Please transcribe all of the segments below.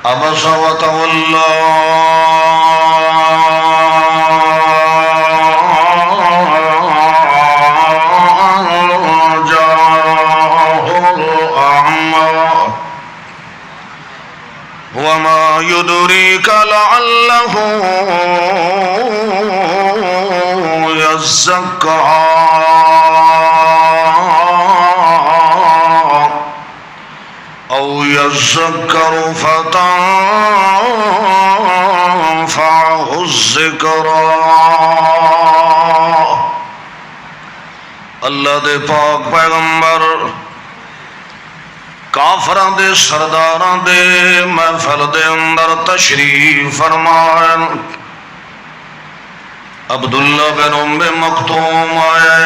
عبس وتولى وما يدريك لعله يزكى أو يذكر فتنفعه الذكرى۔ اللہ دے پاک پیغمبر کافراں دے سرداراں دے محفل دے اندر تشریف فرمائیں۔ عبداللہ بن ام مکتوم آئے،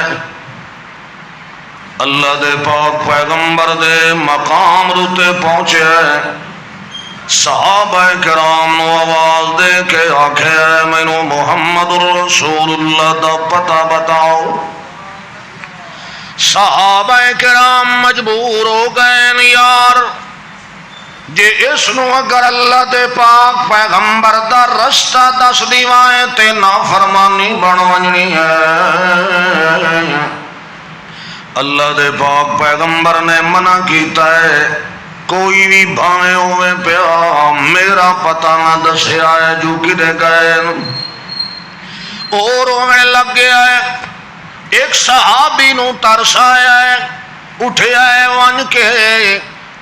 اللہ دے پاک پیغمبر دے مقام روتے پہنچے، صحابہ کرام نو آواز دے کے آکھے مینوں محمد رسول اللہ دا پتہ بتاؤ۔ صحابہ کرام مجبور ہو گئے یار جے اس نو اگر اللہ دے پاک پیغمبر دا رستہ دس دیوائیں تے نافرمانی بن ونجنی ہے۔ اللہ دے پاک پیغمبر نے منع کیتا ہے کوئی بھی بھاویں ہوئے پیا میرا پتہ نہ دسیا ہے جو کدے گئے اور ہوئے لگ گیا ہے۔ ایک صحابی نو ترس آیا ہے، اٹھیا ہے ون کے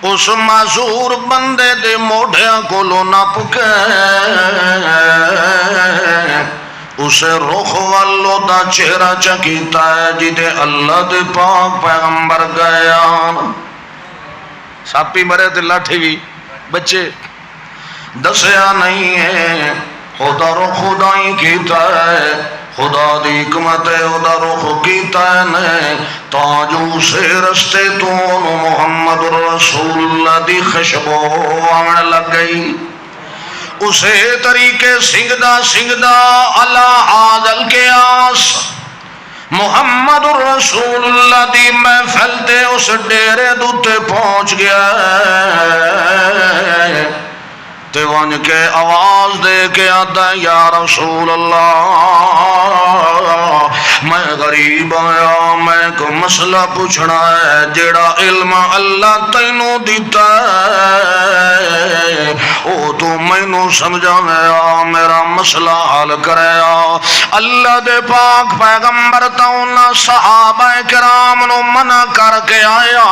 اس معذور بندے دے موڑھیاں کولو نپ کے اسے رخ والو دا چہرہ چکیتا ہے جدے اللہ دے پاک پیغمبر گیا۔ ساپی مرے تے لاٹھی بھی بچے دسیا نہیں ہے، خدا رخ خدا ہی کیتا ہے، خدا دی حکمت ہے خدا رخ کیتا ہے نے تاجو سے رستے تو محمد رسول اللہ دی خوشبو آن لگ گئی۔ اسے طریقے سنگدا اللہ حاضل کے آس محمد رسول اللہ دی محفل تے اس ڈیرے دوتے پہنچ گیا تے ون کے آواز دے کے آتا یا رسول اللہ میں غریب آیا، میں کو مسئلہ پوچھنا ہے، جیڑا علم اللہ تینوں دیتا ہے او تو مینوں سمجھا گیا، میرا مسئلہ حل کریا۔ اللہ دے پاک پیغمبر تاؤنا صحابہ کرام نو منع کر کے آیا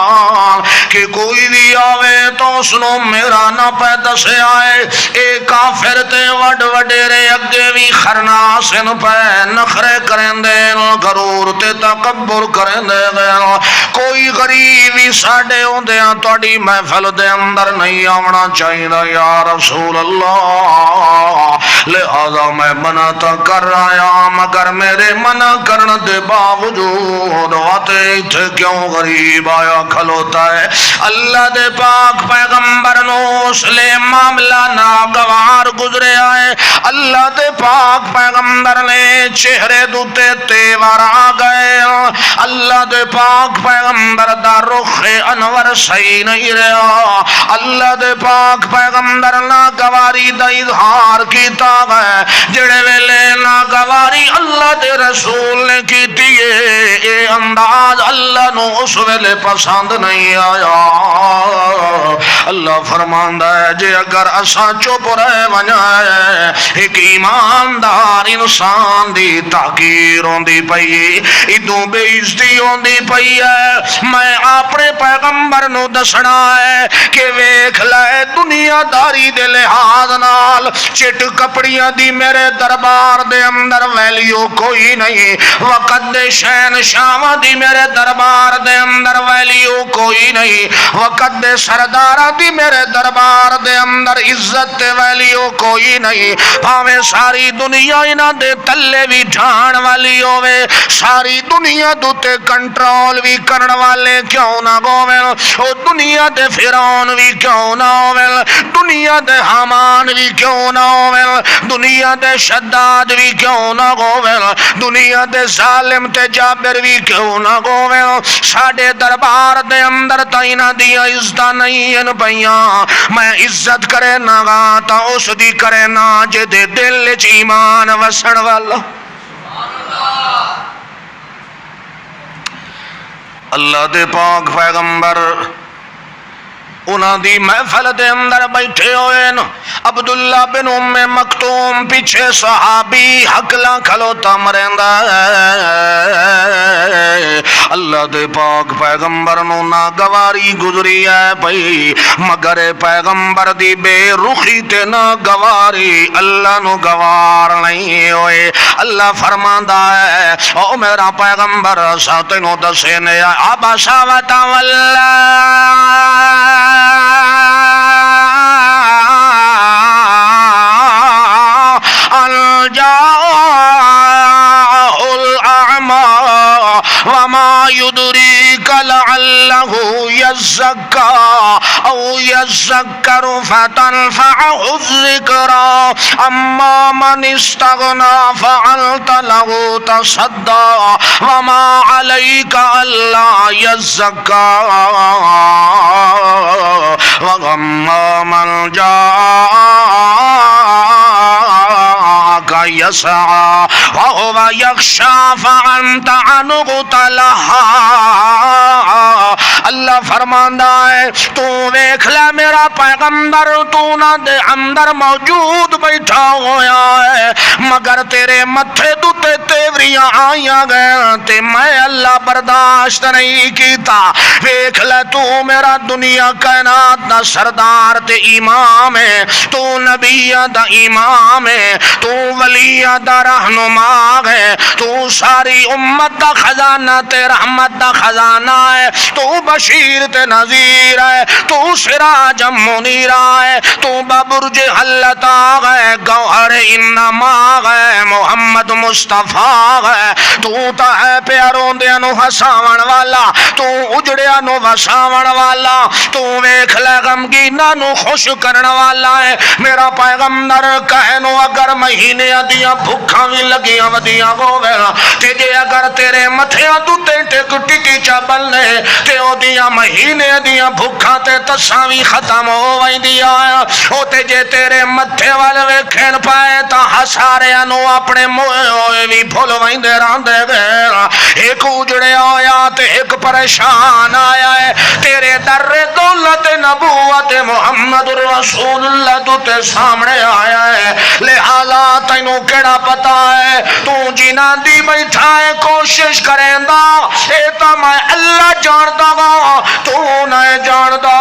کہ کوئی بھی آوے تو اس نو میرا نہ پیدا سے آئے۔ اے کافر تے وڈ وڈیرے اگے بھی خرناسن پہ نخرے کریں دے، غرور تے تکبر کریں دے، کوئی غریبی ساڑے ہوں دے توڑی محفل دے اندر نہیں آونا چاہیے یا رسول اللہ، لہذا میں منع تا کر رہا مگر میرے منع کرن دے باوجود آتے تھے کیوں غریب آیا کھلوتا ہے۔ اللہ دے پاک پیغمبر نو اس لئے معاملہ ناگوار گزرے آئے، اللہ دے پاک پیغمبر نے چہرے دوتے تیور آ گئے، اللہ دے پاک پیغمبر دا رخ انور صحیح نہیں رہا، اللہ دے پاک پیغمبر ناگواری دا اظہار کیتا ہے، جڑے ویلے ناگواری اللہ دے رسول نے کیتی ہے اے انداز اللہ نو اس ویلے پسند نہیں آیا۔ اللہ فرماندہ ہے جے اگر اساں چپ رہے ونجائے ایک ایماندار انسان دی تحقیر ہوندی پئی، ادوں بے عزتی ہوندی پئی ہے، میں اپنے پیغمبر نو دسنا ہے کہ ویکھ لے دنیا داری دے لحاظ نال چٹ کپڑیاں دی میرے دربار دے اندر ویلیو کوئی نہیں، وقت دے شہن شاہ دی میرے دربار دے اندر ویلیو کوئی نہیں، وقت دے سردارہ دی میرے دربار دے اندر عزت دے ویلیو کوئی نہیں، پاویں ساری دنیا انہاں دے تلے بھی جھان والی ہوئے، ساری دنیا دوتے کنٹرول بھی کرن والے کیوں نہ ہوئے، او دنیا دے فرعون بھی کیوں نہ ہوئے، دنیا دے حامان بھی کیوں نہ ہوے، دنیا دے شداد بھی کیوں نہ ہوے، دنیا دے ظالم تے جابر بھی کیوں نہ ہوے، ساڈے دربار دے اندر تا انہاں دی عزت نہیں ان پیاں۔ میں عزت کرے نہ گا تا اس دی کرے نہ جے دے دل وچ ایمان وسن والا۔ اللہ دے پاک پیغمبر انہاں دی محفل دے اندر بیٹھے ہوئے، عبداللہ بن ام مکتوم پیچھے صحابی حقلا کھلوتا مریندا اللہ دے پاک پیغمبر نو ناگواری گزری ہے بھئی، مگر پیغمبر دی بے رخی تے ناگواری اللہ نو گوار نہیں ہوئے۔ اللہ فرماندا ہے او میرا پیغمبر سا تینوں دسے نے عبسا وتولا وما يدريك لعله يزكى أو يذكر فتنفعه الذكرى أما من استغنى فأنت له تصدى وما عليك ألا يزكى وأما من جاءك يسعى وهو يخشى فأنت عنه تلہا۔ اللہ فرماندا ہے تو ویکھ لے میرا پیغمبر تو نہ دے اندر موجود بیٹھا ہویا ہے، مگر تیرے متھے دوتے تیوریاں آئیاں گئے تے میں اللہ برداشت نہیں کیتا۔ ویکھ لے تو میرا دنیا کائنات دا سردار تے امام ہے، تو نبی دا امام ہے، تو ولی دا رہنما ہے، تو ساری امت دا خزانہ تے رحمت دا خزانہ ہے، تو بشیر تے نذیر ہے، تو سراج منیر ہے، تو ببرج حلتا ہے، گوہر انما ہے، محمد مصطفیٰ ہے، تو تا ہے پیاروں دے نو ہساون والا، تو اجڑیا نو وساون والا، تو ویکھ لے غمگیناں نو خوش کرن والا ہے۔ میرا پیغمبر کہے نو اگر مہینے دیاں بھکھاں وی لگیاں ودیاں ہووے تے جے اگر تیرے متھیاں تے ٹک ٹکی چا بلنے تے او دیاں مہینے دیاں بھکھاں تے تساں وی ختم ہو ویندیاں او تے جے تیرے متھے وال ویکھن پائے تا ہساریاں نو اپنے موئے ہوئے وی بھول ویندے راندے گئے۔ ایک اجڑیا ہویا تے ایک پریشان آیا ہے، تیرے در دولت نبوت محمد رسول اللہ تو تے سامنے آیا ہے، لہذا تینوں کیڑا پتا ہے تو جنہاں دی بیٹھا ہے کوشش کریں دا اے تا میں اللہ جاندا گا تو نہ جاندا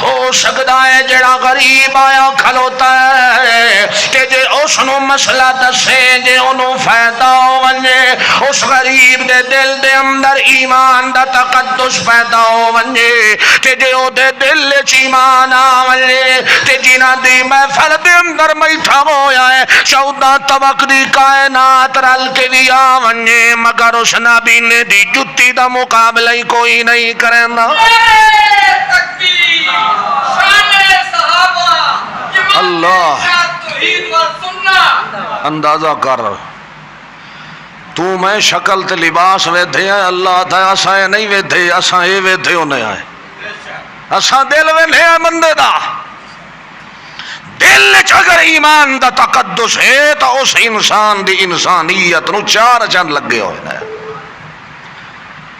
او سکدا ہے جڑا غریب آیا کھلوتا ہے تے جے اس نو مسئلہ دسے جے انہوں فائدہ ہو ونجے اس غریب دے دل دے اندر ایمان دا تقدس پیدا ہو ونجے تے جے او دے دل چ ایمان آ ونجے تے جنہاں دی محفل دے اندر بیٹھا ہویا ہے 14 طبق دی کائنات رل کے بھی آ ونجے مگر اس نبی نے دی جتی دا مقابلہ ہی کوئی نہیں کرنا۔ اللہ اندازہ کر تو میں شکل تے لباس ویدھے ہیں، اللہ تا اساں نہیں ویدھے، اساں اے ویدھے ہونے آئے، اساں دل ویدھے ہیں بندے دا۔ دل اگر ایمان دا تقدس ہے تو اس انسان دی انسانیت نو 4 چند لگے ہوئے ہیں،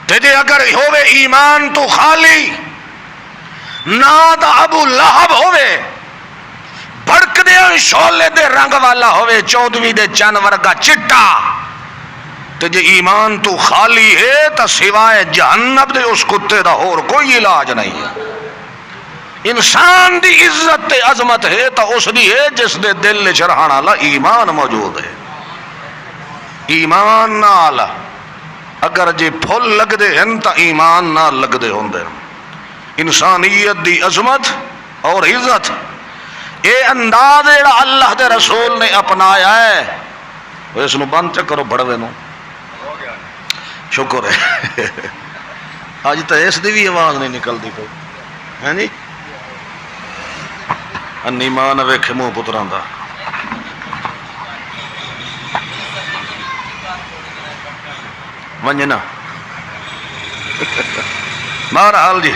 تے جے اگر ہوئے ایمان تو خالی نہ دا ابو لہب ہوئے بھڑک دے شولے دے رنگ والا ہوئے 14ویں دے چن ورگا چٹا، تے جے ایمان تو خالی ہے تو سوائے جہنم دے اس کتے دا اور کوئی علاج نہیں ہے۔ انسان دی عزت تے عظمت ہے تو اس دی ہے جس دے دل چرہانا اللہ ایمان موجود ہے۔ ایمان نال اگر جے پھل لگ دے ہیں تو ایمان نال لگ دے ہوں دے۔ انسانیت دی عظمت اور عزت اے انداز ایڑا اللہ دے رسول نے اپنایا ہے، اس نو بند چکرو بڑھوے نو شکر ہے آج تو اس دی بھی آواز نہیں نکل دی کوئی ہے نہیں انی ماں نہ ویکھے منہ پتراں دا ونجنا بہرحال جی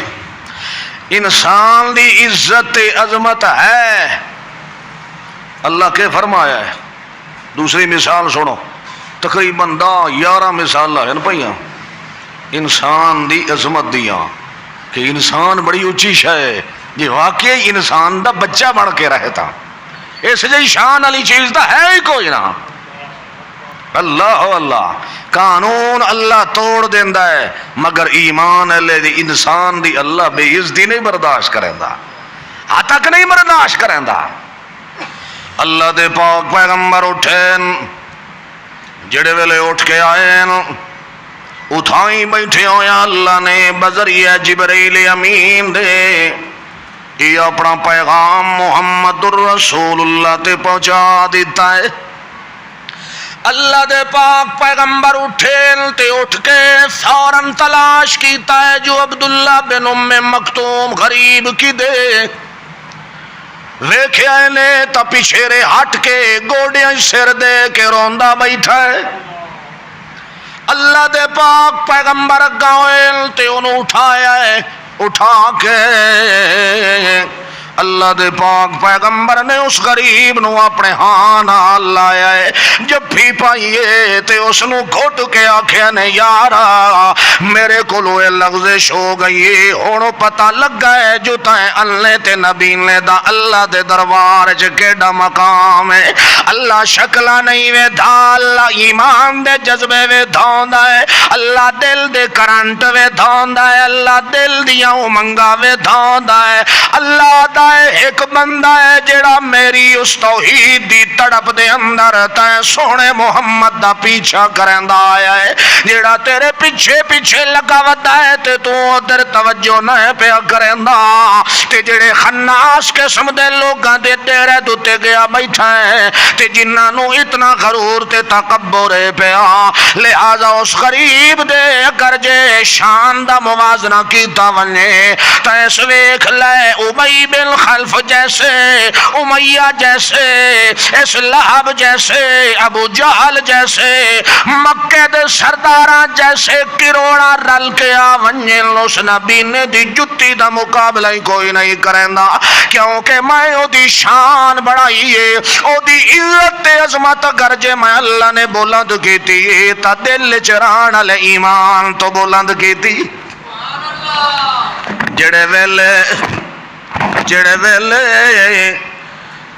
انسان دی عزت عظمت ہے اللہ کے فرمایا ہے. دوسری مثال سنو تقریباً 11 مثال ہیں پہ انسان دی عظمت دیاں کہ انسان بڑی اچھی شے ہے جی واقعی انسان دا بچہ بن کے رہتا اس جی شان والی چیز دا ہے ہی کوئی نہ. اللہ اللہ قانون اللہ توڑ دیندا ہے مگر ایمان والے دی انسان دی اللہ بے عزتی نہیں برداشت کریندا ہاں تک نہیں برداشت کریندا. اللہ دے پاک پیغمبر اٹھین جڑے ویلے اٹھ کے آئے اٹھائی بیٹھے ہویا اللہ نے بذریعہ جبریل امین دے یہ اپنا پیغام محمد الرسول اللہ تے پہنچا دیتا ہے. اللہ دے پاک پیغمبر اٹھے تے اٹھ کے فوراً تلاش کیتا ہے جو عبداللہ بن ام مکتوم غریب کی دے ویکھیا نے تا پیچھے رے ہٹ کے گوڑیاں سر دے کے روندا بیٹھا ہے. اللہ دے پاک پیغمبر گاویں تے انہوں اٹھایا ہے اٹھا کے اللہ دے پاک پیغمبر نے اس غریب نو اپنے ہاں نال لایا ہے جفی پائیے تے اس نو گھٹ کے آکھیا نے یارا میرے کولو اے لغزش ہو گئی ہن پتہ لگا ہے جو تائیں اللہ تے نبی نے دا اللہ دے دربار وچ کیڑا مقام ہے. اللہ شکلا نہیں وے دھا اللہ ایمان دے جذبے وے دھوندا ہے اللہ دل دے کرنٹ وے دھوندا ہے اللہ دل دیاں امنگاں وے دھوندا ہے. اللہ دا ایک بندہ ہے جڑا میری اس توحید دی تڑپ دے اندر تے سونے محمد دا پیچھا کرندا آیا ہے جڑا تیرے پیچھے پیچھے لگا ودا ہے تے تو ادھر توجہ نہ پیا کرندا تے جڑے خناس قسم دے لوگاں دے ڈیرے دتے گیا بیٹھا ہے تے جنہاں نو اتنا غرور تے تکبر پیا لہذا اس غریب دے اگر جے شان دا موازنہ کیتا ونے تے اس ویکھ لے ابی بن خلف جیسے امیہ جیسے اس لہب جیسے ابو جہل جیسے مکہ دے سرداراں جیسے کروڑا رل کے آونجن اس نبی نے دی جتی دا مقابلہ ہی کوئی نہیں کریندا کیونکہ میں او دی شان بڑھائیے او دی عزت عظمت اگر جے میں اللہ نے بلند کیتی تا دل چران علی ایمان تو بلند کیتی. جڑے ویلے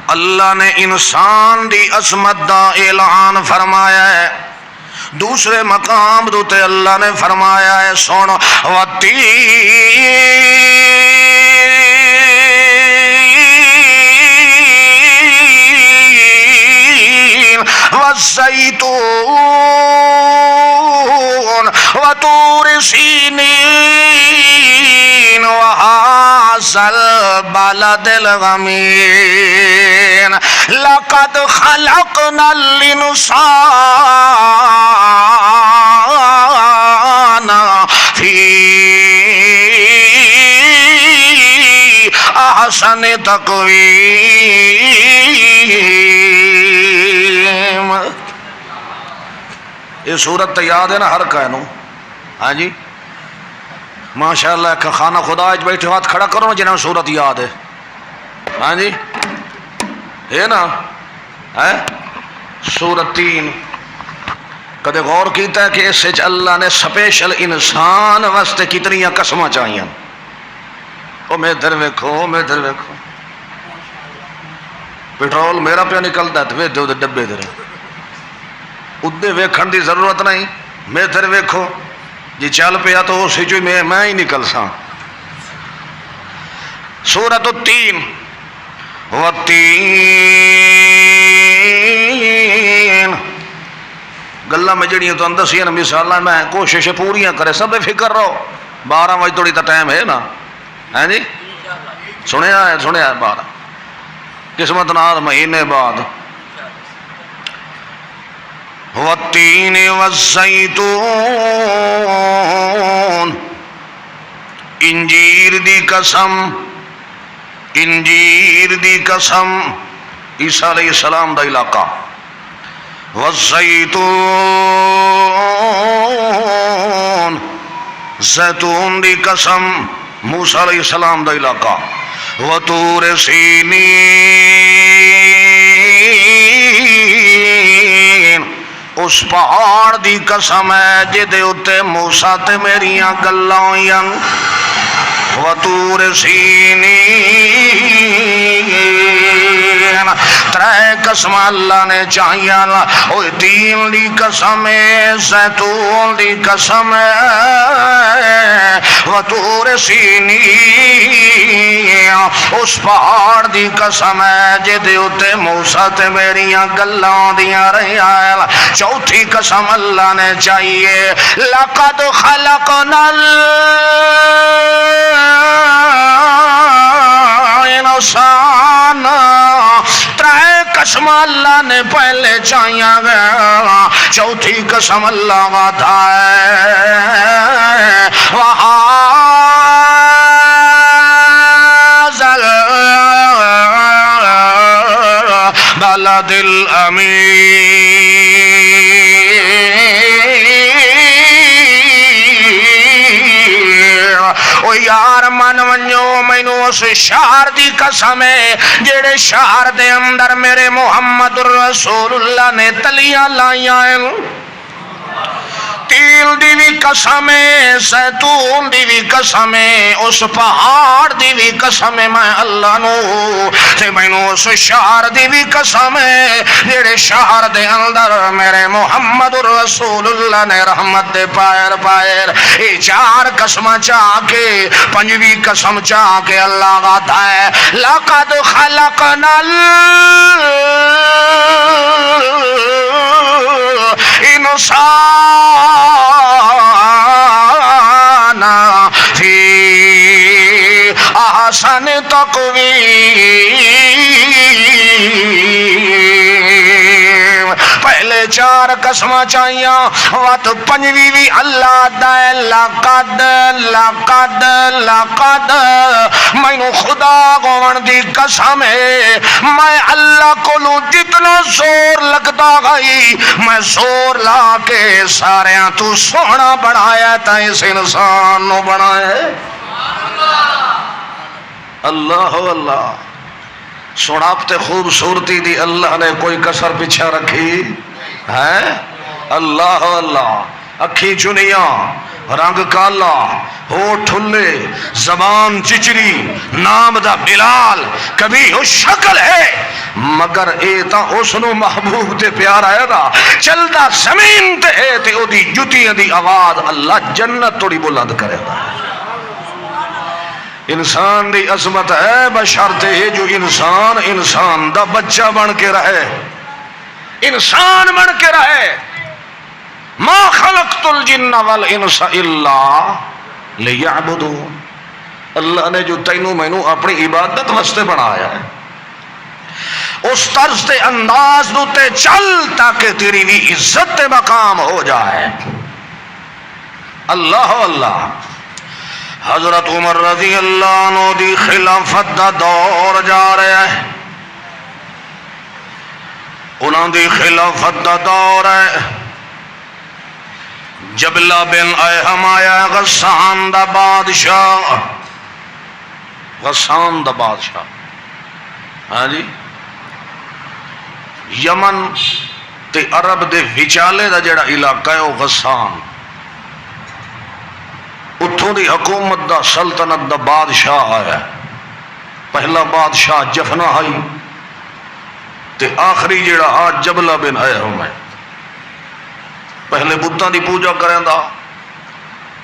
اللہ نے انسان دی عظمت دا اعلان فرمایا ہے دوسرے مقام دوتے اللہ نے فرمایا ہے سن والزیتون وطور سینین وهذا البلد الغمین لقد خلقنا الانسان فی احسن تقویم. یہ صورت تو یاد ہے نا ہر کائنو ہاں جی ماشاءاللہ خانہ خدا اچ بیٹھے ہاتھ کھڑا کرو نا جنہاں صورت یاد ہے ہاں جی ہے نا ہے سورت 3 کدے غور کیتا ہے کہ اس سے اللہ نے سپیشل انسان واسطے کتنی قسماں چاہیاں. او میں ادھر ویکھو میں ادھر ویکھو پیٹرول میرا پہ نکلتا ہے تو وے دے ڈبے دے ادھے ویکھن دی ضرورت نہیں میں ادھر ویکھو جی چل پیا تو اسی جو میں ہی نکل سا. سورۃ 3 والتین گلاں میں جڑیاں تو دسیاں مثالاں میں کوشش پوریاں کرے سب فکر رہو 12 بجے توڑی تا ٹائم ہے نا ہیں جی سنیا ہے 12 قسمت نال مہینے بعد والتین والزیتون انجیر دی قسم انجیر دی قسم عیسیٰ علیہ السلام دا علاقہ والزیتون زیتون دی قسم موسیٰ علیہ السلام دا علاقہ وطور سینین اس پہاڑ دی قسم ہے جدے اتے موسیٰ تے میریاں گلاں ہوئیاں وطور سینین ترے قسم اللہ نے چاہیے اوہ تین دی قسم ہے زیتون دی قسم ہے وطور سینین اس پہاڑ دی قسم ہے جدے اتے موسیٰ تے میریاں گلاں دیاں رہیاں چوتھی قسم اللہ نے چاہیے لقد خلقنا الانسان ترے قسم اللہ نے پہلے چاہیے گیا چوتھی قسم اللہ وعدہ ہے وَهَذَا الْبَلَدِ الْأَمِينَ او یار من ونجو مینو اس شہر دی قسم ہے جیڑے شہر دے اندر میرے محمد رسول اللہ نے تلیاں لائیاں ہیں تیل دی بھی قسم ہے زیتون دی بھی قسم ہے اس پہاڑ دی بھی قسم ہے میں اللہ نو تے مینو اس شہر دی بھی قسم ہے جیڑے شہر دے اندر میرے محمد رسول اللہ نے رحمت دے پائر پائر اے چار قسم چاہ کے پنجویں قسم چاہ کے اللہ وعدہ ہے لقد خلقنا الانسان فی احسن تقویم پہلے چار قسم چاہیے وقت پنجویں بھی اللہ دے لقد لقد لقد مینو خدا گون دی قسم ہے میں اللہ کو جتنا زور لگتا گئی میں زور لا کے سارے تو سونا بنایا تا اس انسان نو بنایا اللہ اللہ سناپتے خوبصورتی دی اللہ نے کوئی کسر پیچھے رکھی ہے اللہ اللہ اکھی چنیاں رنگ کالا ہو ٹھلے زبان چچری نام دا بلال کبھی ہو شکل ہے مگر اے تا اسنو محبوب تے پیار آیا دا چلدا زمین تے ہے تے او دی جتیاں دی آواز اللہ جنت توڑی بلند کرے دا انسان دی عظمت ہے بشرط ہے جو انسان انسان دا بچہ بن کے رہے انسان بن کے رہے ما خلقت الجن والانس الا لیعبدون اللہ نے جو تینوں مینوں اپنی عبادت واسطے بنایا ہے اس طرز تے انداز نو تے چل تاکہ تیری بھی عزت تے مقام ہو جائے اللہ اللہ حضرت عمر رضی اللہ عنہ دی خلافت دا دور جا رہا ہے انہوں دی خلافت دا دور ہے جبلہ بن ایہم آیا غسان دا بادشاہ غسان دا بادشاہ ہاں جی یمن تے عرب دے وچالے دا جڑا علاقہ ہے وہ غسان اتھوں دی حکومت دا سلطنت دا بادشاہ آیا پہلا بادشاہ جفنا آئی تے آخری جڑا آج جبلہ بن ایہم ہے پہلے بتاں دی پوجا کریں دا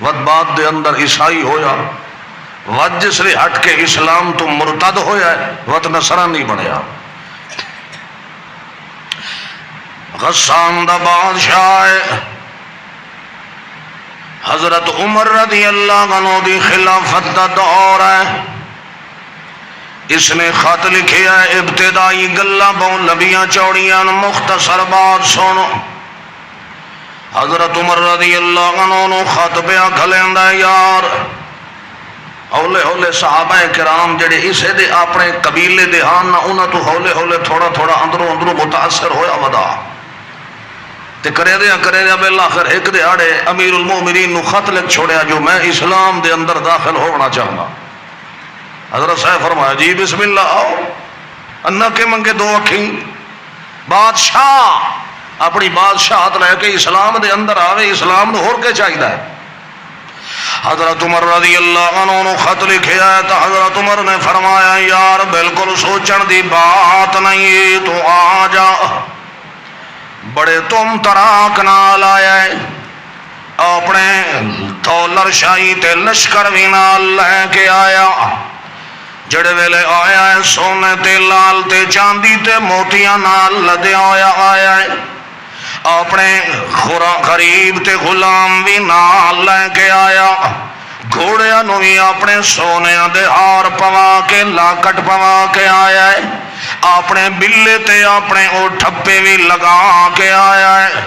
ود بعد دے اندر عیسائی ہویا ود جس لئے ہٹ کے اسلام تو مرتد ہویا ہے ود نصرانی بنیا غسان دا بادشاہ ہے حضرت عمر رضی اللہ عنہ دی خلافت دا دور ہے اس نے خط لکھیا ہے ابتدائی گلہ بہن لبیاں چوڑیاں مختصر بات سنو حضرت عمر رضی اللہ عنہ خط پہ کھلیندا یار ہولے ہولے صحابہ کرام جڑے اسے دے اپنے قبیلے دے ہان نہ انہاں تو ہولے ہولے تھوڑا تھوڑا اندروں متاثر ہویا ودا تے کرے دیا بالآخر ایک دیہاڑے امیر المومنین نو خط لکھ چھوڑیا جو میں اسلام دے اندر داخل ہونا چاہنا. حضرت صاحب فرمایا جی بسم اللہ آؤ. انا کے منگے دو اکھیں بادشاہ اپنی بادشاہت لے کے اسلام دے اندر آوے. اسلام نو ہور کے چاہیے ہے. حضرت عمر رضی اللہ عنہ نو خط لکھیا ہے تو حضرت عمر نے فرمایا یار بالکل سوچن دی بات نہیں تو آ جا. بڑے تم تراک نال آیا ہے اپنے تولر شاہی تے لشکر بھی نال لے کے آیا. جڑے ویلے آیا ہے سونے تے لال تے چاندی تے موتیاں نال لدیا ہویا آیا ہے. اپنے غریب تے غلام بھی نال لے کے آیا. گھوڑیاں نو بھی اپنے سونے دے ہار پوا کے لاکٹ پوا کے آیا ہے. اپنے بلے تے اپنے او ٹھپے بھی لگا کے آیا ہے.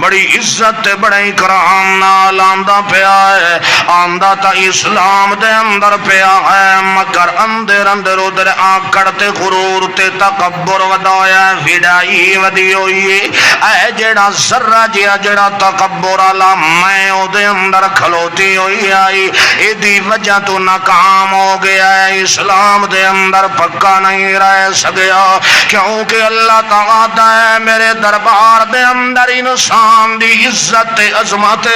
بڑی عزت تے بڑے اکرام نال آندا پیا ہے. آندا تا اسلام دے اندر پیا ہے مگر اندر اندر ادھر آکڑ تے غرور تے تکبر ودایا وڈائی ودی ہوئی. اے جڑا ذرہ جیا جڑا تکبر والا میں او دے اندر کھلوتی ہوئی آئی اے دی وجہ تو ناکام ہو گیا ہے. اسلام دے اندر پکا نہیں رہ سکیا کیونکہ اللہ تعالی ہے میرے دربار دے اندر انسان دی عزت عظمت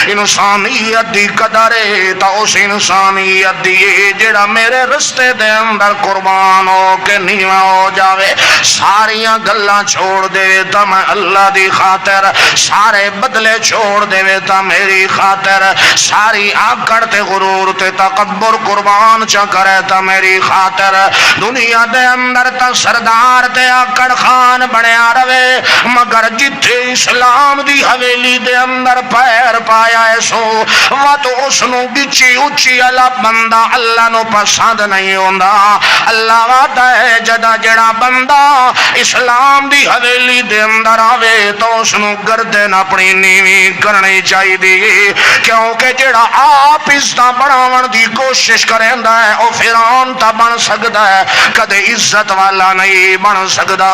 انسانیت دی قدر تا اس انسانیت دی جڑا میرے رستے دے اندر قربان ہو کے نیواں ہو جاوے ساریاں گلاں چھوڑ دے تا میں اللہ دی خاطر سارے بدلے چھوڑ دے تا میری خاطر ساری آکڑ تے غرور تے تکبر قربان چا کرے تا میری خاطر دنیا دے اندر تا سردار تے آکڑ خان بنیا رہے مگر جتھے اسلام دی حویلی دے اندر پیر پایا ہے سو وہ تو اس نو گچی اچھی اللہ بندہ اللہ نو پسند نہیں ہوندا. اللہ وعدہ ہے جدا جڑا بندہ اسلام دی حویلی دے اندر آوے تو اس نو گردن اپنی نیویں کرنی چاہی دی کیونکہ جڑا آپ عزت بناون دی کوشش کریندا ہے او فرعون تا بن سکدا ہے کدے عزت والا نہیں بن سکدا.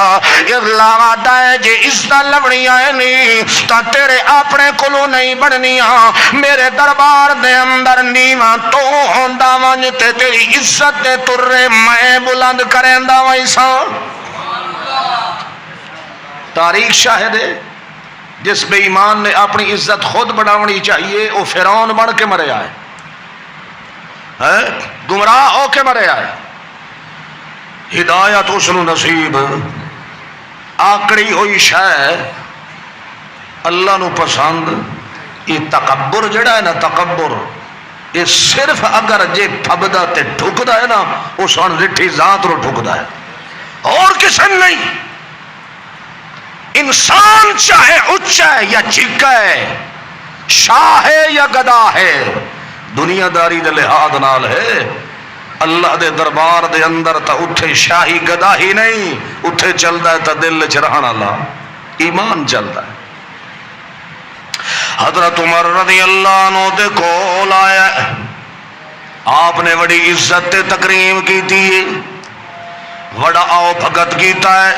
اللہ وعدہ ہے جے عزت لبنی آئے نہیں تا تیرے اپنے کلو نہیں بننیاں میرے دربار دے اندر نیواں تو ہوندا ونج تے تیری عزت دے ترے میں بلند کریندا ویسا. تاریخ شاہد ہے جس بے ایمان نے اپنی عزت خود بڑھاونی چاہیے وہ فرعون بن کے مرے آئے گمراہ ہو کے مرے آئے. ہدایت اس نو نصیب آکڑی ہوئی شے اللہ نو پسند. یہ تکبر جڑا ہے نا تکبر یہ صرف اگر جے پھبدا تے ٹھکدا ہے نا اس ہن رٹھی ذات رو ٹھکدا ہے اور کسی نہیں. انسان چاہے اچا ہے یا چکا ہے شاہ ہے یا گدا ہے دنیا داری دے لحاظ نال ہے. اللہ دے دربار دے اندر تا اٹھے شاہی گدا ہی نہیں اٹھے چلدا ہے تا دل چ رہن والا ایمان چلدا ہے. حضرت عمر رضی اللہ عنہ دے کول آیا آپ نے بڑی عزت تے تکریم کی تھی بڑا آؤ بھگت کیتا ہے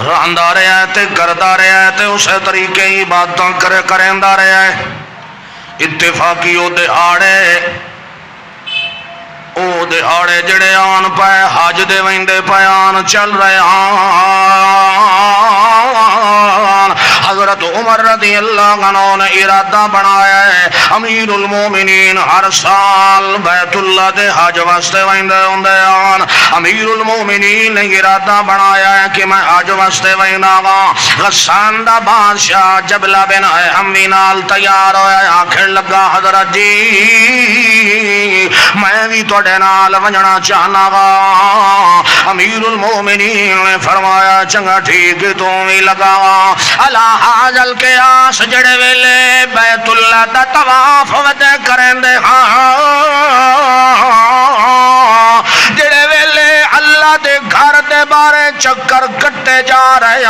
رہندا رہا ہے تے کردا رہا ہے تے اسی طریقے ہی باتاں کریندا رہا ہے. اتفاقی او دہاڑے جڑے آن پائے حج دے ویندے پیان چل رہے آن. حضرت عمر رضی اللہ عنہ نے ارادہ بنایا ہے امیر المومنین ہر سال بیت اللہ دے حج واسطے ویندے ہوندے آن. امیر المومنین نے ارادہ بنایا ہے کہ میں حج واسطے ویندا وا. غسان دا بادشاہ جبلہ بن حمی نال تیار ہویا آکھن لگا حضرت جی میں بھی تواڈے نال ونجنا چاہنا وا. امیر المومنین نے فرمایا چنگا ٹھیک تو بھی لگا وا. اللہ حاضل کے آس جڑے ویلے بیت اللہ دا طواف ودے کرندے ہاں جڑے ویلے اللہ دے گھر دے بارے چکر کٹے جا رہے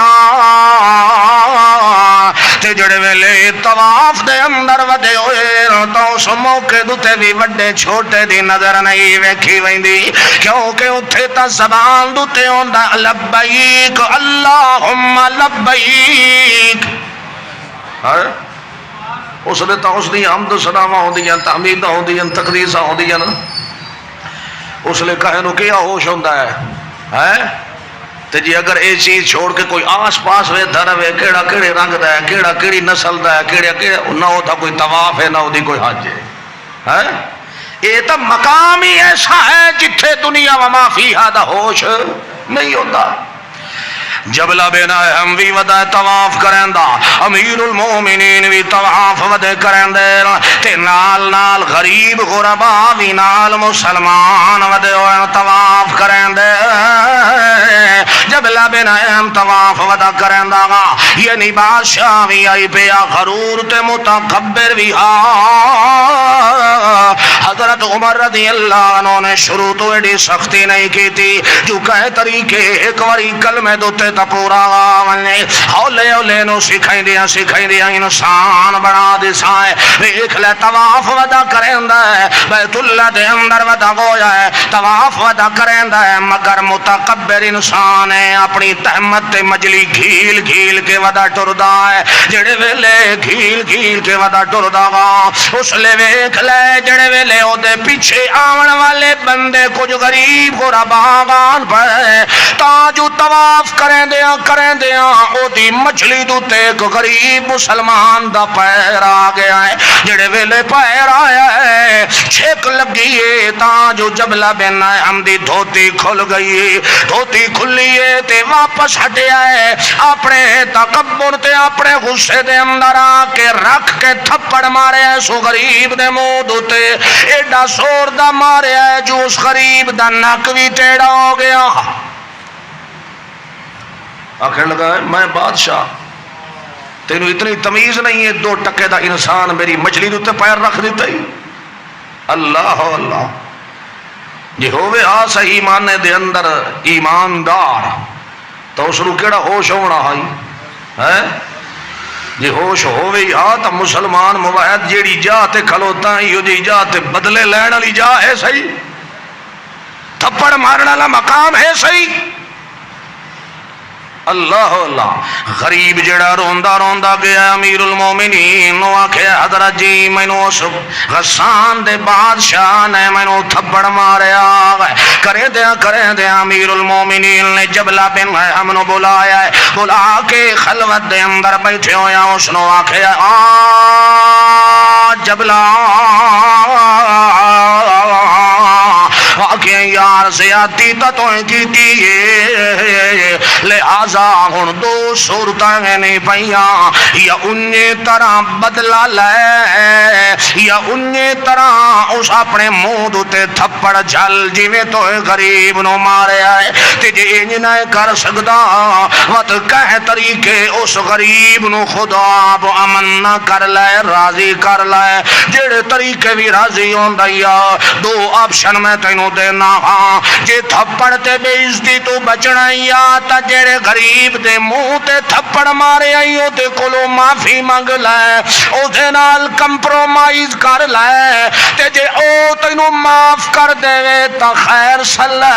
تے جڑے ویلے طواف دے اندر ودے ہوئے تو اس موقع دوتے بھی وڈے چھوٹے دی نظر نہیں ویکھی ویندی کیونکہ اتھے تا زبان دوتے ہوندا لبیک اللہم لبیک اس نے تو اس دی حمد و ثنا ہوندیاں تحمید ہوندیاں تقدیس ہوندیاں اس لئے کہے نو کیا ہوش ہوندا ہے تے جی اگر اے چیز چھوڑ کے کوئی آس پاس وے دھر وے کیڑا کیڑے رنگ دا ہے کیڑا کیڑی نسل دا ہے کیڑا کیڑا نہ ہوتا کوئی طواف ہے نہ ہوتی کوئی حج ہے یہ تو مقام ہی ایسا ہے جتھے دنیا وما فیہا دا ہوش نہیں ہوتا جبلہ بن ہم بھی ودہ طواف کرندہ امیر المومنین بھی طواف ودہ کرندے تے نال نال غریب غربا بھی نال مسلمان ودہ طواف کرندے جبلہ بن ہم طواف ودہ کرندہ یعنی بادشاہ بھی آئی پیا غرور تے متکبر بھی حضرت عمر رضی اللہ عنہ نے شروع تو ایڈی سختی نہیں کی تھی جو کہے طریقے ایک واری کلمہ دوتے تا پورا ہولے ہولے نو سکھائیں دیا انسان بنا دیسائے ایک لے طواف ودا کرندہ ہے بیت اللہ دے اندر ودا گویا ہے طواف ودا کرندہ ہے مگر متکبر انسان ہے اپنی تحمت تے مجلی گھیل گھیل کے ودا ٹردہ ہے جڑے ویلے گھیل گھیل کے ودا ٹردہ گا اس لے ویک لے جڑے ویلے او دے پیچھے آون والے بندے کچھ غریب غرباغان پر تاجو طواف کریں دیا او دی مچھلی دوتے ایک غریب مسلمان دا پیر آ گیا ہے جڑے ویلے پیر آیا ہے چھک لگی ہے تاجو جبلہ بن ہم دی دھوتی کھل گئی ہے دھوتی کھلی ہے تے واپس ہٹیا ہے اپنے تکبر تے اپنے غصے دے اندر آ کے رکھ کے تھپڑ مارے ہے سو غریب دے منہ دوتے ایڈا سور دا مارے ہے جو اس غریب دا نک بھی ٹیڑا ہو گیا آخر لگا ہے میں بادشاہ تینو اتنی تمیز نہیں ہے دو ٹکے دا انسان میری مچھلی دوتے پیر رکھ دیتا ہی اللہ اللہ جی ہووے آس ایمان دے اندر ایماندار تو اس رو کیڑا ہوش ہونا ہے جی ہوش ہووے ہی آتا مسلمان مواحد جیڑی جاتے کھلوتا ہی جی جاتے بدلے لینا لی جا ہے صحیح تھپڑ مارنا لا مقام ہے صحیح اللہ اللہ غریب جڑا روندہ روندہ گیا امیر المومنین نو آکھے حضرت جی میں نو غسان دے بادشاہ نے میں نو تھپڑ مارے آگئے کرے دے امیر المومنین نے جبلہ بن ہم نو بلایا ہے بلا کے خلوت دے اندر بیٹھے ہویا اس نو آکھے جبلہ واقعی یار زیادتی تتویں کی دیئے لہذا ہن دو صورتیں نہیں پئیاں یا انہیں طرح بدلا لے یا انہیں طرح اس اپنے منہ دوتے تھپڑ جھل جیویں تو غریب نو مارے آئے تے جے انج نہ کر سکدا وت کہہ طریقے اس غریب نو خدا اب امن نہ کر لے راضی کر لے جڑے طریقے بھی راضی ہوندا یا دو آپشن میں تینوں دینا ہاں جے تھپڑ تے بے عزتی تو بچنا یا تا جڑے غریب دے منہ تے تھپڑ مارے آئیو تے کولو معافی مانگ لے او دے نال کمپرومائز کر لے تے جے او تینوں معاف کر دے تا خیر صلی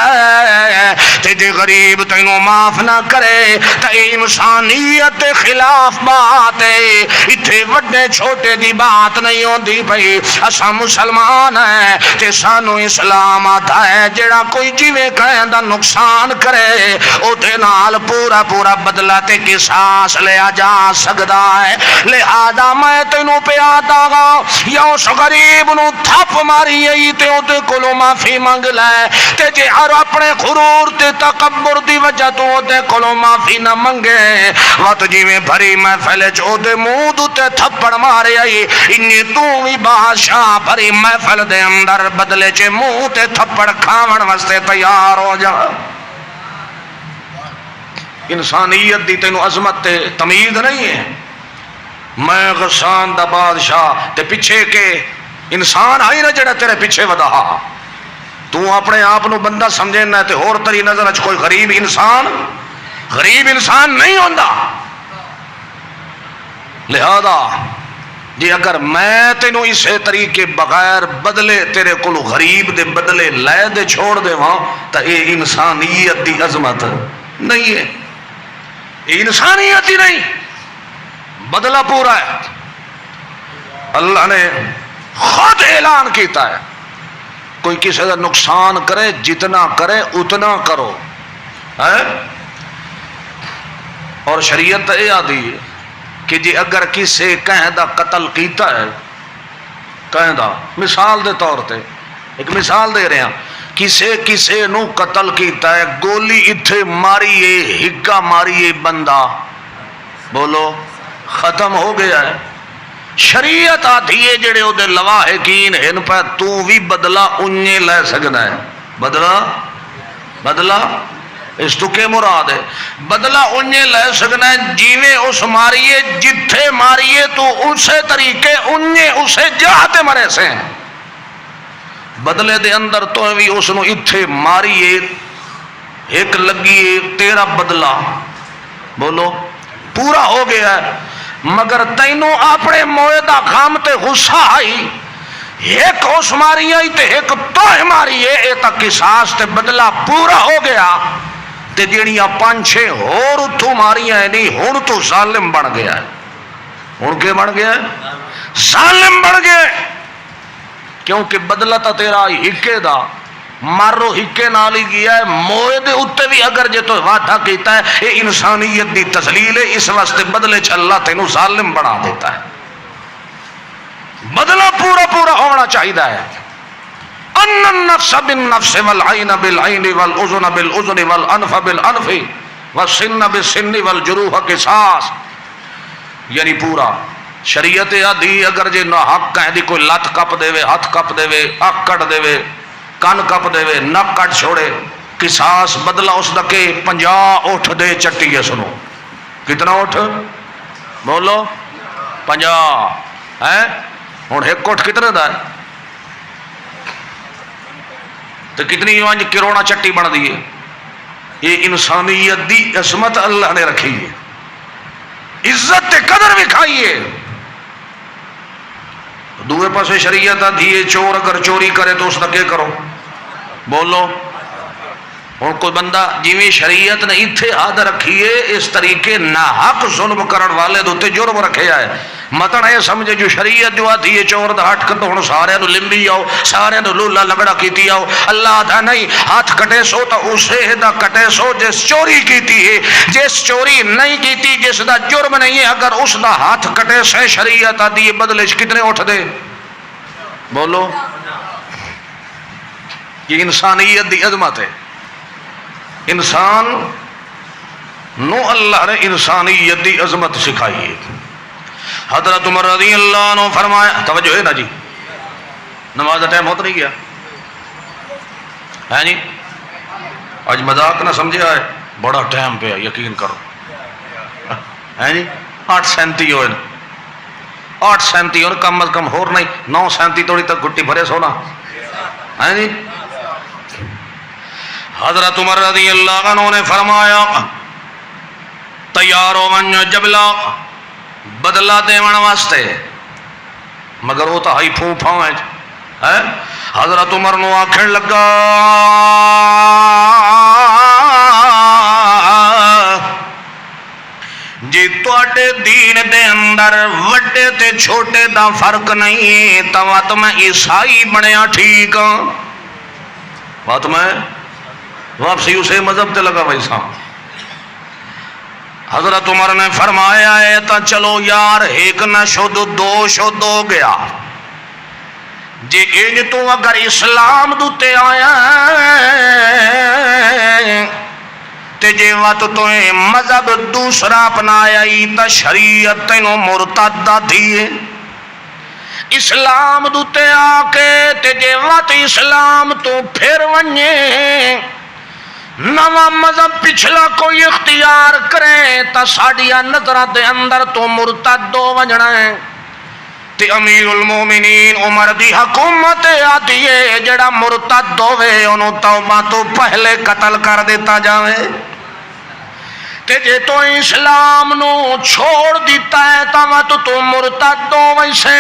تے جے غریب تینوں معاف نہ کرے تا انسانیت خلاف بات ہے اتھے وڈے چھوٹے دی بات نہیں ہوندی بھئی اساں مسلمان ہیں تے سانو اسلام آتا ہے جڑا کوئی جیوے کہندہ نقصان کرے او دے نال پورا پورا بدلہ تے قصاص لیا جا سکدا ہے لہذا میں تینوں پہ آتا گا یا اس غریب نو تھپ ماری آئی تے او دے کلو معافی مانگ لے تے جے ہر اپنے غرور تے تکبر دی وجہ تو او دے کلو معافی نہ منگے وقت جیویں بھری محفل چو دے منہ دوتے تھپڑ مارے آئی انی تو ہی بادشاہ بھری محفل دے اندر بدلے چے منہ تے تھپڑ کھاون واسطے تیار ہو جا انسانیت دی تینوں عظمت تے تمیز نہیں ہے میں غسان دا بادشاہ تے پیچھے کے انسان آئی نہ جڑا تیرے پیچھے ودا تو اپنے آپ نو بندہ سمجھنا ہے تے اور تری نظر اچ کوئی غریب انسان نہیں ہوندا. لہذا جی اگر میں تینوں اسے طریقے بغیر بدلے تیرے کو غریب دے بدلے لے دے چھوڑ دے وہاں تو یہ انسانیت دی عظمت نہیں ہے. یہ انسانیت ہی نہیں. بدلہ پورا ہے. اللہ نے خود اعلان کیتا ہے کوئی کسی کا نقصان کرے جتنا کرے اتنا کرو ہے. اور شریعت یہ آدھی ہے کہ جی اگر کسی کہیں دا قتل کیتا ہے, کہیں دا مثال دے طور تے ایک مثال دے رہے ہیں, کسے نو قتل کیتا ہے, گولی اتھے ماریے ہکا ماریے بندہ, بولو ختم ہو گیا ہے. شریعت آتی ہے جڑے او دے لواحقین ان پہ تو بھی بدلہ انجے لے سکنا ہے. بدلہ اس تو کے مراد ہے؟ بدلہ انجے لے سکنا ہے جیویں اس ماریے جتھے ماریے تو اسے طریقے انجے اسے جاتے مرے سے. بدلے دے اندر تو بھی اس نو اتھے ماریے ایک لگیے تیرا بدلہ بولو پورا ہو گیا ہے. مگر تینوں اپنے موئے دا خام تے غصہ آئی, ایک اس ماری آئی تے ایک توہ ماری ہے, اے تا قصاص تے بدلہ پورا ہو گیا تے جڑیاں 5-6 اور اتھو ماریاں ہے نہیں, ہن تو ظالم بن گیا ہے. ہن کے بن گیا ہے؟ ظالم بن گیا. کیونکہ بدلہ تا تیرا ہکے دا مارو ہکے نال ہی گیا ہے. موئے دے اتے بھی اگر جے تو وعدہ کیتا ہے یہ انسانیت دی تذلیل ہے, اس واسطے بدلے چ اللہ تینوں ظالم بنا دیتا ہے. بدلہ پورا پورا ہونا چاہیے ہے. ان النفس بالنفس والعین بالعین والاذن بالاذن والانف بالانف والسن بالسن والجروح قصاص, یعنی پورا شریعت آدھی اگر جے نہ حق کہہ دی کوئی لت کپ دے وے, ہاتھ کپ دے وے, اک کٹ دے وے, کن کپ دے وے, نک کٹ چھوڑے, قصاص بدلہ اس دا کہ 50 اٹھ دے چٹی ہے. سنو کتنا اٹھ بولو 50 ہے. ہوں ایک اٹھ کتنے دا ہے تو کتنی کروڑا چٹی بن دی ہے. یہ انسانیت دی عظمت اللہ نے رکھی ہے, عزت تے قدر بھی کھائیے. دوے پاسے شریعت آدھی چور اگر چوری کرے تو اس کا کیا کرو بولو. ہوں کوئی بندہ جویں شریعت نے اتنے حد رکھیے اس طریقے نہ حق ظلم کرن والے دے جرم رکھے ہے. مطلب یہ سمجھے جو شریعت جو آتی ہے چور دا ہاتھ کٹو, ہوں سارے نو لمبی آؤ, سارے نو لولا لگڑا کیتی آؤ. اللہ دا نہیں, ہاتھ کٹے سو تو اسے دا کٹے سو جس چوری کیتی ہے, جس چوری نہیں کیتی جس دا جرم نہیں ہے اگر اس دا ہاتھ کٹے سے شریعت آتی ہے بدلے کتنے اٹھ دے بولو. یہ انسانیت دی عظمت ہے. انسان نو اللہ نے انسانیت دی عظمت سکھائی ہے. حضرت عمر رضی اللہ عنہ فرمایا, توجہ ہے نا جی, نماز کا ٹائم ہوتا نہیں گیا ہے جی, آج مذاق نہ سمجھے آئے, بڑا ٹائم پہ یقین کرو ہے جی. 8:37 ہوئے, 8:37 ہوئے, کم از کم ہور نہیں 9:37 توڑی تک گھٹی بھرے سونا ہے جی. حضرت عمر رضی اللہ عنہ نے فرمایا تیار ہو من جبلا بدلہ دیون واسطے, مگر وہ تو ہائی پھوں پھاں ہے. حضرت عمر نو آکھن لگا جی تواڈے دین دے اندر وڈے تے چھوٹے دا فرق نہیں تو میں عیسائی بنیا ٹھیک ہاں. بات میں واپسی اسے مذہب تے لگا بھائی صاحب. حضرت عمر نے فرمایا ہے تا چلو یار ایک نہ شد دو شد ہو گیا. جی انج تو اگر اسلام دوتے آیا تے جے وقت تو مذہب دوسرا اپنایا ہی تا شریعت تینوں مرتد دیئے. اسلام دوتے آ کے تے جے وقت اسلام تو پھر ونجے نواں مذہب پچھلا کوئی اختیار کرے تا ساڑیا نظرہ دے اندر تو مرتد ہو وجنا ہے. تے امیر المومنین عمر دی حکومت آتی ہے جڑا مرتد ہوے انہوں توبہ تو پہلے قتل کر دیتا جاوے تے جے تو اسلام نو چھوڑ دیتا ہے تا مت تو مرتد ہو ویسے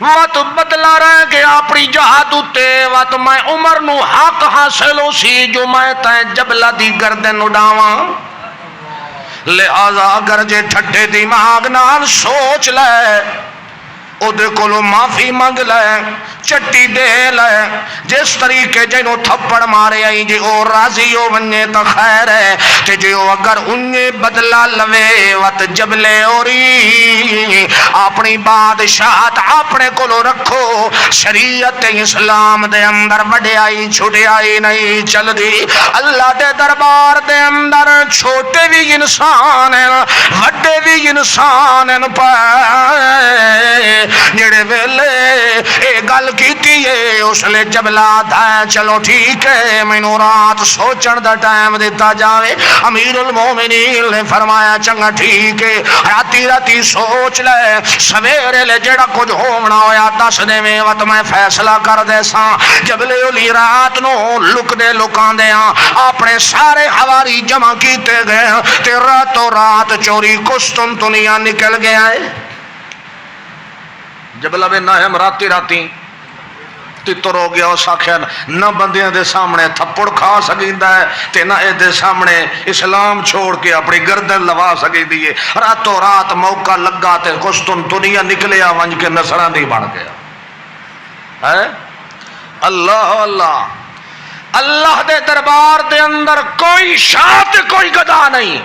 وقت بدلا رہ گیا اپنی جہاد تے وقت میں عمر نو حق حاصل ہو سی جو میں تے جبلہ دی گردن اڑاواں لہذا اگر جے ٹھٹے دماغ نال سوچ لے او دے کولو معافی منگ لے چٹی دے لے جس طریقے جنوں تھپڑ مارے آئی جے او راضی ہو ونجے تا خیر ہے تے جے او اگر انہیں بدلہ لوے وت جبلے اوری اپنی بادشاہت اپنے کولو رکھو شریعت اسلام دے اندر وڈیائی چھٹیائی نہیں چل دی اللہ دے دربار دے اندر چھوٹے بھی انسان ہیں وڈے بھی انسان ہیں جڑے ویلے اے گل کیتی ہے اس لے جبلا تھا چلو ٹھیک ہے مینوں رات سوچن دا ٹائم دیتا جاوے امیر المومنین نے فرمایا چنگا ٹھیک ہے راتی سوچ لے سویرے لے جڑا کچھ ہونا ہویا دس دے میں وقت میں فیصلہ کر دے ساں جبلے اولی رات نو لک دے لکان دے اپنے سارے حواری جمع کیتے گئے تے راتوں رات چوری قسطنطنیہ نکل گیا ہے جبلہ میں ناہم راتی تتر ہو گیا اس آخیا نہ بندیاں دے سامنے تھپڑ کھا سکیندا ہے تے نہ اے دے سامنے اسلام چھوڑ کے اپنی گردن لوا سکیندی ہے راتوں رات موقع لگا تے قسطنطنیہ نکلیا ونج کے نصرانی بن گیا ہے اللہ اللہ اللہ دے دربار دے اندر کوئی شاہ کوئی گدا نہیں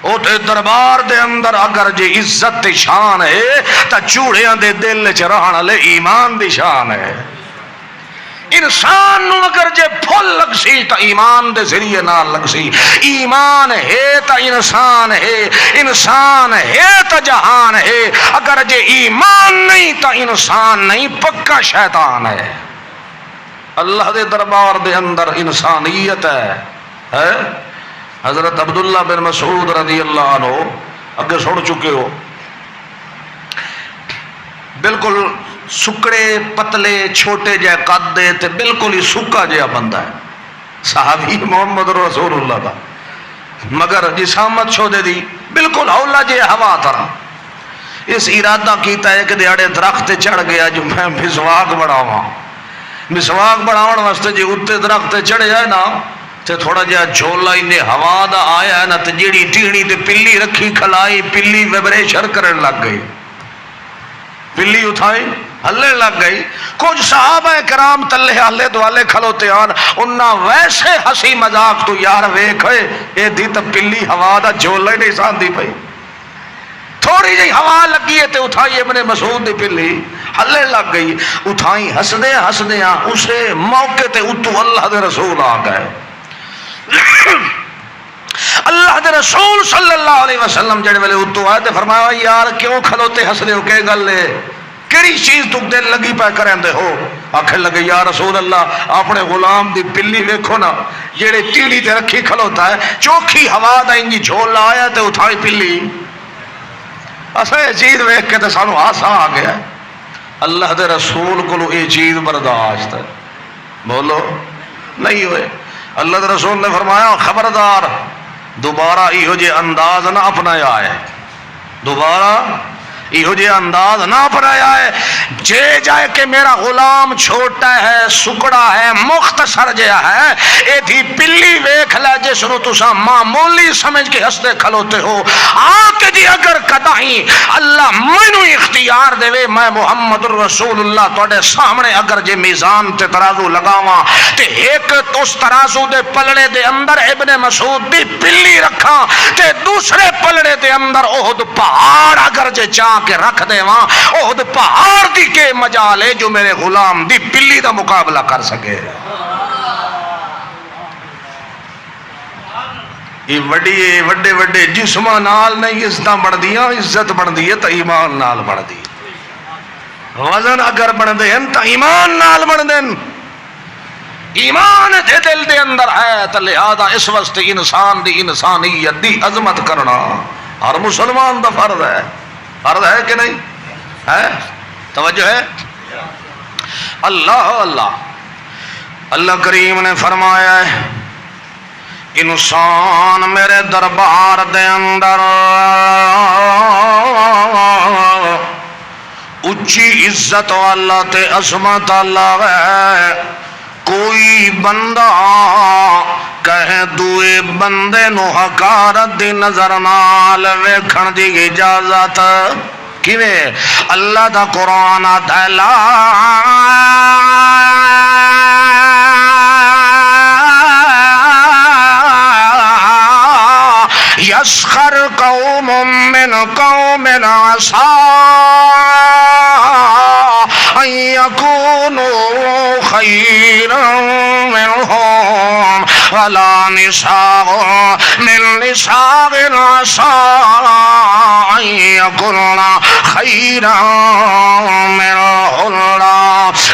او تے دربار دے اندر اگر جے عزت تے شان ہے تا چوڑیاں دے دل چ رہن لے ایمان دی شان ہے انسان نو اگر جے پھل لگ سی تا ایمان دے ذریعے نال لگ سی ایمان ہے تا انسان ہے انسان ہے تا جہان ہے اگر جے ایمان نہیں تا انسان نہیں پکا شیطان ہے اللہ دے دربار دے اندر انسانیت ہے حضرت عبداللہ بن مسعود رضی اللہ عنہ اگے سن چکے ہو بالکل سکڑے پتلے چھوٹے جے قد دے تے بالکل ہی سکا جہا بندہ ہے صحابی محمد رسول اللہ دا مگر جسامت چھوڑے دی بالکل اولا جے ہوا طرح اس ارادہ کیتا ہے کہ دیاڑے درخت چڑھ گیا جو میں مسواک بڑھاواں مسواک بڑھاون واسطے جی اتے درخت چڑھ جائے نا تے تھوڑا جہا جھولا انہیں ہوا دا آیا ہے نا تے جیڑی ٹیڑی تے پلی رکھی کھلائی پلی ویبریشن کرن لگ گئی پلی اٹھائی ہلے لگ گئی کچھ صحابہ کرام تلے ہلے دوالے کھلوتے آن انہاں ویسے ہسی مذاق تو یار ویکھے اے دی تا پلی ہوا دا جھولا ہی نہیں سان دی پئی تھوڑی جی ہوا لگی ہے تے اٹھائی ابن مسعود دی پلی ہلے لگ گئی اٹھائی ہسدے ہسدے اسے موقع تے اتو اللہ دے رسول آ گئے اللہ دے رسول صلی اللہ علیہ وسلم جڑے والے اتو آئے تے فرمایا یار کیوں کھلوتے ہسدے ہو کہ گل ہے کیڑی چیز تو دل لگی پہ کرندے ہو آکھے لگے یا رسول اللہ اپنے غلام دی پلی ویکھو نا جڑے تیڑی تے رکھی کھلوتا ہے چوکھی ہوا دا انجی جھولا آیا تے اٹھائی پلی اسا یہ چیز ویکھ کے تے سانو ہاسا آ گیا اللہ دے رسول کو یہ چیز برداشت ہے بولو نہیں ہوئے اللہ دے رسول نے فرمایا خبردار دوبارہ ایہو جے انداز نہ اپنایا ہے دوبارہ ایہو جے انداز نہ اپنایا ہے جے جائے کہ میرا غلام چھوٹا ہے سکڑا ہے مختصر جہا ہے اے تھی پلی ویکھ لے جس نو تسا معمولی سمجھ کے ہستے کھلوتے ہو آکے جی اگر کدائیں اللہ مینو اختیار دے وے میں محمد رسول اللہ توڑے سامنے اگر جے میزان تے ترازو لگاواں تے ایک اس ترازو دے پلڑے دے اندر ابن مسعود دی پلی رکھاں تے دوسرے پلڑے دے اندر احد پہاڑ اگر جے چاہ کے رکھ دے وہاں احد پہاڑ دی کے مجالے جو میرے غلام دی پلی دا مقابلہ کر سکے یہ وڈی وڈے وڈے جسمہ نال نہیں عزتاں بڑھ دیاں عزت بڑھ دی ہے تا ایمان نال بڑھ دی وزن اگر بڑھ دے ہیں تا ایمان نال بڑھ دیں ایمان دے دل دے اندر ہے تا لہذا اس وقت انسان دی انسانیت دی عظمت کرنا ہر مسلمان دا فرض ہے کہ نہیں ہے؟ توجہ ہے؟ اللہ اللہ اللہ کریم نے فرمایا ہے انسان میرے دربار دے اندر اچھی عزت والا تے عظمت اللہ ہے، کوئی بندہ کہے دوئے بندے نو حقارت دی نظر نال ویکھن دی اجازت کیویں؟ اللہ دا قرآن آتا ہے لا یسخر قوم من قوم عسى ان يكونوا خيرا منهم ولا نساء من نساء عسى ان يكن خيرا منهن۔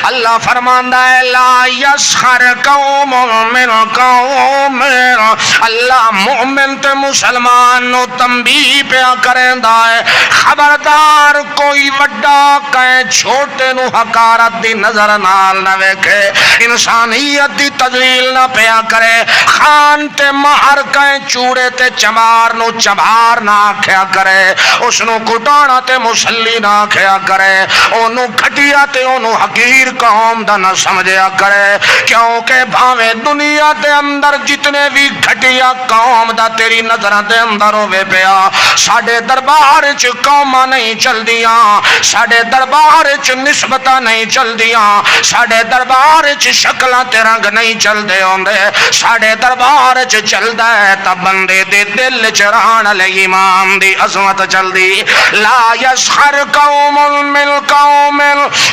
اللہ فرماندا ہے لا یسخر قوم من قوم، اللہ مومن تے مسلمان نو تنبیہ پیا کریندا ہے خبردار کوئی وڈا کہیں چھوٹے نو حقارت دی نظر نال نہ ویکھے، انسانیت دی تذلیل نہ پیا کرے، خان تے مہر کہیں چوڑے تے چمار نو چمار نہ آکھیا کرے، اس نو کٹانا تے مسلی نہ آکھیا کرے، اونو گھٹیا تے اونو حقیر قوم دا نہ سمجھیا کرے، کیونکہ بھاویں دنیا دے اندر جتنے بھی گھٹیا قوم دا تیری نظر دے اندر ہوے پیا، ساڈے دربار چ قوماں نہیں چلدیاں، ساڈے دربار چ نسبتاں نہیں چلدیاں، ساڈے دربار چ شکلاں تے رنگ نہیں چلدے ہوندے، ساڈے دربار چ چلدا ہے تا بندے دے دل چ رہن لے ایمان دی عظمت چلدی۔ لا یسخر قوم من قوم،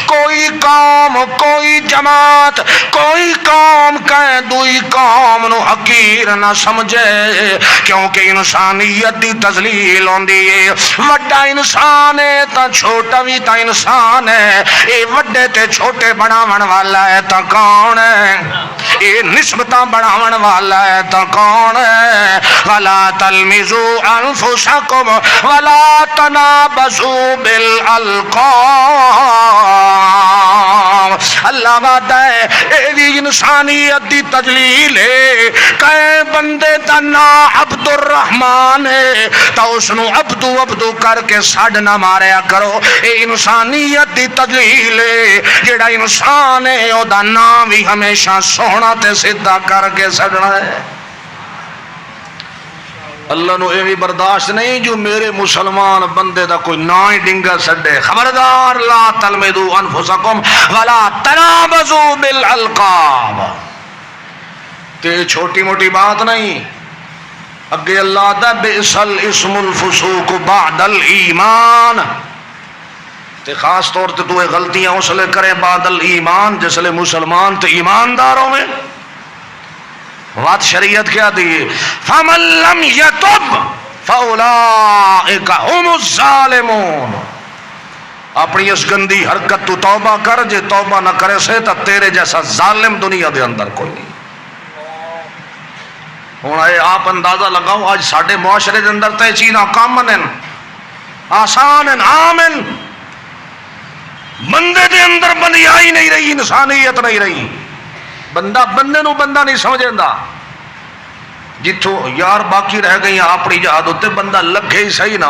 کوئی قوم کوئی جماعت کوئی قوم کہیں دوئی قوم نو حقیر نہ سمجھے، کیونکہ انسانیت دی تذلیل ہوندی ہے، وڈا انسان ہے تا چھوٹا بھی تا انسان ہے، اے وڈے تے چھوٹے بناون والا ہے تا کون ہے؟ اے نسبتاں بناون والا ہے تا کون ہے؟ ولا تلمزوا انفسکم ولا تنابزوا بالالقاب، اللہ وعدہ ہے اے بھی انسانیت دی تجلیل ہے، کئے بندے دا نام عبد الرحمن ہے تا اس نو عبدو عبدو کر کے سڈ نہ ماریا کرو، اے انسانیت دی تجلیل ہے، جیڑا انسان ہے او دا نام بھی ہمیشہ سونا تے سیدھا کر کے سڈنا ہے۔ اللہ نو یہ بھی برداشت نہیں جو میرے مسلمان بندے دا کوئی نا ہی ڈنگا سڈے، خبردار لا تلمزوا انفسکم ولا تنابزوا بالالقاب، تے چھوٹی موٹی بات نہیں، اگے اللہ دا بئس الاسم الفسوق بعد الایمان، تے خاص طور تے تو غلطیاں اس لے کرے بعد الایمان جس لے مسلمان تے ایمانداروں میں بات شریعت کیا دی فمن لم یتب فاولئک هم الظالمون، اپنی اس گندی حرکت تو توبہ کر، جے توبہ نہ کرے سے تا تیرے جیسا ظالم دنیا دے اندر کوئی نہیں۔ ہوں آپ اندازہ لگاؤ آج ساڈے معاشرے دے اندر تے چیزاں کامن ہیں، آسان ہیں، عام ہیں، بندے دے اندر بندیائی نہیں رہی، انسانیت نہیں رہی، بندہ بندے نو بندہ نہیں سمجھیندا، جتھوں یار باقی رہ گئی اپنی جہاد اتنے بندہ لکھے ہی صحیح نہ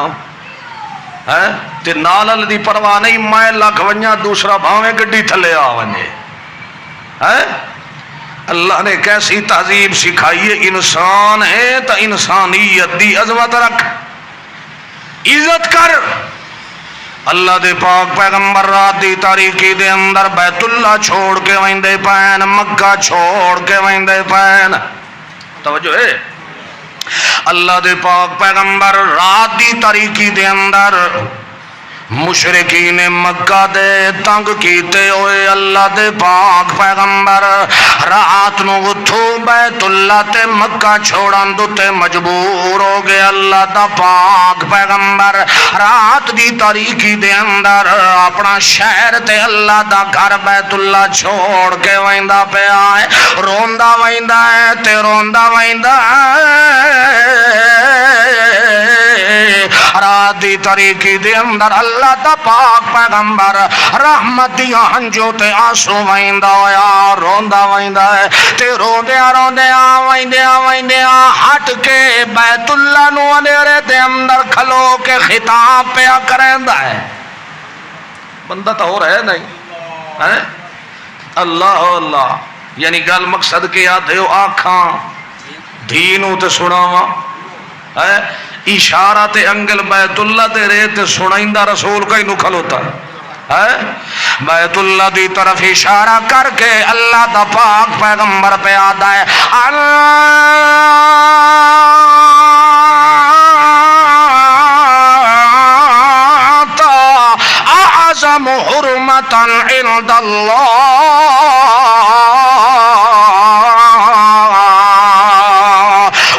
ہے تے نالل دی پرواہ نہیں، میں لکھ ونجا دوسرا بھاویں گڈی تھلے آ ونجے ہے۔ اللہ نے کیسی تہذیب سکھائی ہے، انسان ہے تو انسانیت دی عظمت رکھ، عزت کر۔ اللہ دے پاک پیغمبر رات دی تاریکی دے اندر بیت اللہ چھوڑ کے ویندے پین، مکہ چھوڑ کے ویندے پین، توجہ ہے، اللہ دے پاک پیغمبر رات دی تاریکی دے اندر مشرکین مکہ دے تنگ کیتے ہوئے اللہ دے پاک پیغمبر رات نو اٹھو بیت اللہ تے مکہ چھوڑن تے مجبور ہو گئے۔ اللہ دا پاک پیغمبر رات دی تاریکی دے اندر اپنا شہر تے اللہ دا گھر بیت اللہ چھوڑ کے ویندا پیا ہے، روندا ویندا ہے تے روندا ویندا ہے۔ رات دی دی طریقی دے اندر اللہ دا پاک پیغمبر رحمت دیاں ہنجو تے آنسو ویندا ہویا روندا ویندا ہے تے روندیاں روندیاں ویندیاں ویندیاں ہٹ کے بیت اللہ نو اندھیرے دے اندر کھلو کے خطاب پیا کریندا ہے. بندہ تو ہو رہا ہے نہیں اللہ اللہ یعنی گل مقصد کیا دیو آکھاں دینوں تے سناواں اشارہ تے انگل بیت اللہ تے رے تے سنائندہ رسول کا ہی نو کھلوتا ہے بیت اللہ دی طرف اشارہ کر کے اللہ دا پاک پیغمبر پہ آتا ہے اعظم حرمتا عند اللہ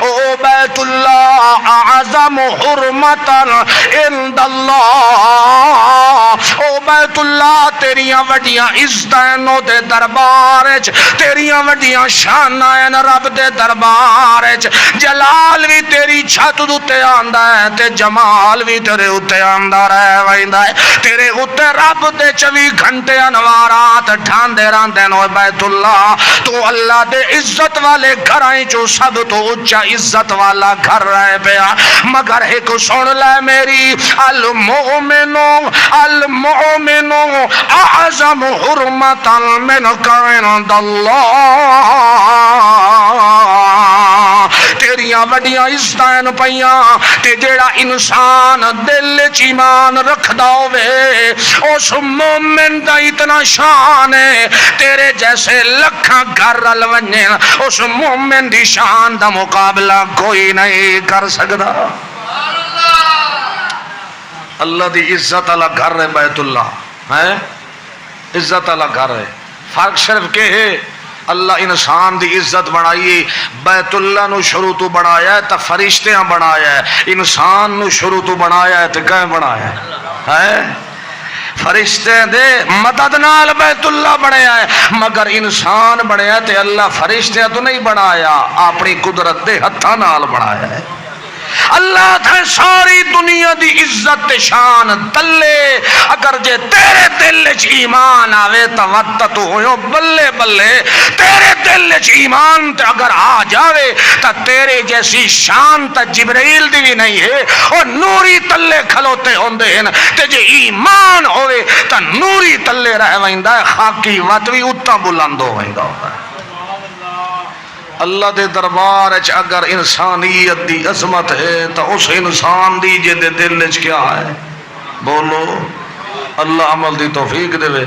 او بیت اللہ اعظم حرمتا عند اللہ او بیت اللہ تیریاں وڈیاں عزتاں دے دربار وچ تیریاں وڈیاں شاناں رب دے دربار وچ جلال بھی تیری چھت تے آندا ہے تے جمال بھی تیرے اوتے آندا رہ ویندا ہے تیرے اوتے رب دے 24 گھنٹے انوارات ٹھاندے رہندے نو بیت اللہ تو اللہ دے عزت والے گھراں چوں سب تو اونچا عزت والا گھر رہ پیا مگر ایک سن لے میری المؤمن اعظم حرمتا منک عند اللہ تیریاں وڈیاں عزتاں پیاں تے جیڑا انسان دل چ ایمان رکھدا ہوے اس مومن دا اتنا شان ہے تیرے جیسے لکھاں گھر رل ونجن اس مومن دی شان دا مقابلہ کوئی نہیں کر سکدا. اللہ دی عزت والا گھر ہے بیت اللہ ہے عزت والا گھر ہے فرق صرف کہ ہے اللہ انسان دی عزت بنائی بیت اللہ نو شروع تو بنایا ہے تا فرشتیاں بنایا ہے انسان نو شروع تو بنایا ہے تے کہیں بنایا ہے فرشتے دے مدد نال بیت اللہ بنایا ہے مگر انسان بنایا تے اللہ فرشتیاں تو نہیں بنایا اپنی قدرت دے ہتھاں نال بنایا ہے. اللہ تھے ساری دنیا دی عزت شان تلے اگر جے تیرے دل چ ایمان آوے تا وقت تو ہویو بلے بلے تیرے دل چ ایمان تے اگر آ جاوے تا تیرے جیسی شان تا جبرائیل دی بھی نہیں ہے اور نوری تلے کھلوتے ہوندے ہیں تے جے ایمان ہوئے تا نوری تلے رہ ویندا ہے خاکی وت وی اتا بلند ہو ویندا ہے. اللہ دے دربار اچ اگر انسانیت دی عظمت ہے تو اس انسان دی جے دے دل اچ کیا ہے بولو اللہ عمل دی توفیق دے.